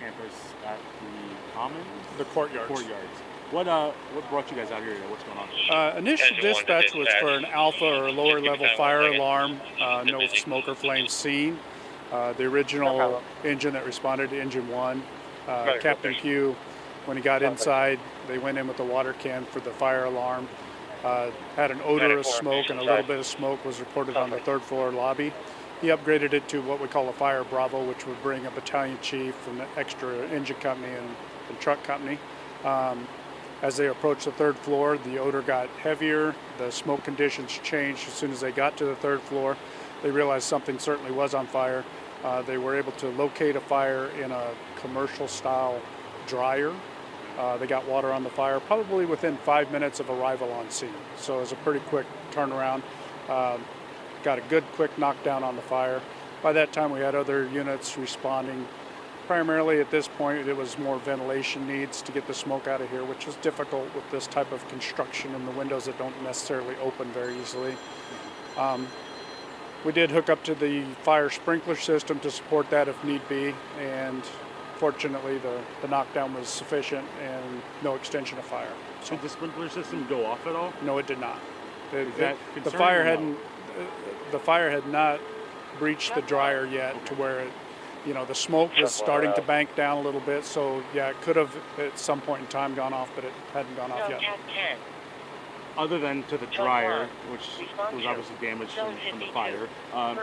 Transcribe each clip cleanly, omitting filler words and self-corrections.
campus at the Commons? The Courtyards. Courtyards. What brought you guys out here? What's going on? Initial dispatch was for an alpha or lower level fire alarm, no smoke or flame seen. The original engine that responded to engine 1, Captain Pugh, when he got inside, they went in with the water can for the fire alarm. Had an odor of smoke, and a little bit of smoke was reported on the 3rd floor lobby. He upgraded it to what we call a Fire Bravo, which would bring a battalion chief and an extra engine company and truck company. As they approached the 3rd floor, the odor got heavier, the smoke conditions changed. As soon as they got to the 3rd floor, they realized something certainly was on fire. They were able to locate a fire in a commercial style dryer. They got water on the fire probably within 5 minutes of arrival on scene. So it was a pretty quick turnaround. Got a good quick knockdown on the fire. By that time we had other units responding. Primarily at this point it was more ventilation needs to get the smoke out of here, which is difficult with this type of construction and the windows that don't necessarily open very easily. We did hook up to the fire sprinkler system to support that if need be, and fortunately the knockdown was sufficient and no extension of fire. So did the sprinkler system go off at all? No, it did not. The fire had not breached the dryer yet to where the smoke was starting to bank down a little bit. So yeah, it could have at some point in time gone off, but it hadn't gone off yet. Other than to the dryer, which was obviously damaged from the fire,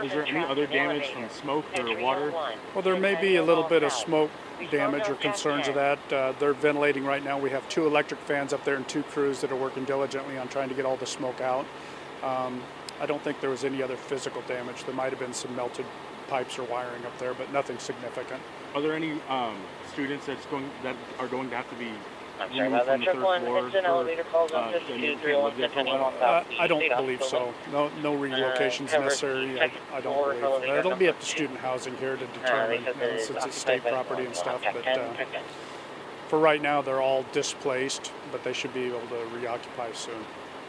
is there any other damage from smoke or water? Well, there may be a little bit of smoke damage or concerns of that. They're ventilating right now. We have 2 electric fans up there and 2 crews that are working diligently on trying to get all the smoke out. I don't think there was any other physical damage. There might have been some melted pipes or wiring up there, but nothing significant. Are there any students that are going to have to be I'm sorry about that, triple one, Hudson, elevator calls on 5231, sending on south. I don't believe so. No relocations necessary. I don't believe. It'll be up to student housing here to determine, since it's state property and stuff. But for right now, they're all displaced, but they should be able to reoccupy soon.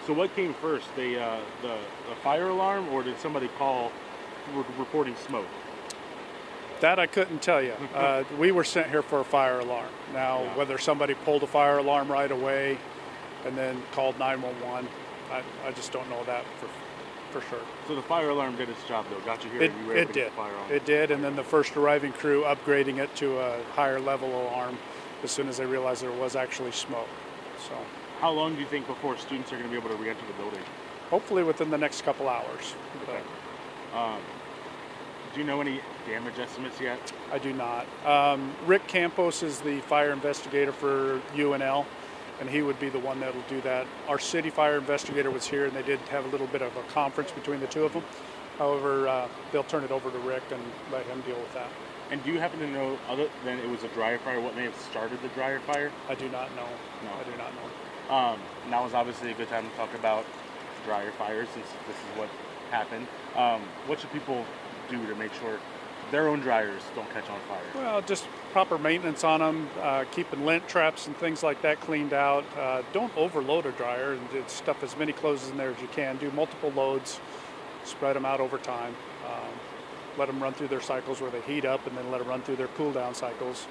So what came first, the fire alarm, or did somebody call reporting smoke? That I couldn't tell you. We were sent here for a fire alarm. Now, whether somebody pulled a fire alarm right away and then called 911, I just don't know that for sure. So the fire alarm did its job, though. Got you here. It did. It did, and then the first arriving crew upgrading it to a higher level alarm as soon as they realized there was actually smoke. So, how long do you think before students are going to be able to re-enter the building? Hopefully within the next couple hours. Okay. Do you know any damage estimates yet? I do not. Rick Campos is the fire investigator for UNL, and he would be the one that will do that. Our city fire investigator was here, and they did have a little bit of a conference between the 2 of them. However, they'll turn it over to Rick and let him deal with that. And do you happen to know, other than it was a dryer fire, what may have started the dryer fire? I do not know. No. I do not know. Now is obviously a good time to talk about dryer fires, since this is what happened. What should people do to make sure their own dryers don't catch on fire? Well, just proper maintenance on them, keeping lint traps and things like that cleaned out. Don't overload a dryer, and stuff as many clothes in there as you can. Do multiple loads, spread them out over time. Let them run through their cycles where they heat up, and then let them run through their cool down cycles.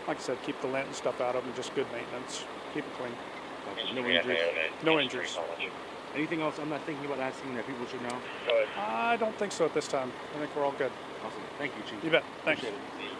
Like I said, keep the lint and stuff out of them, just good maintenance. Keep it clean. No injuries? No injuries. Anything else I'm not thinking about asking that people should know? I don't think so at this time. I think we're all good. Awesome. Thank you, Chief. You bet. Thanks. Appreciate it.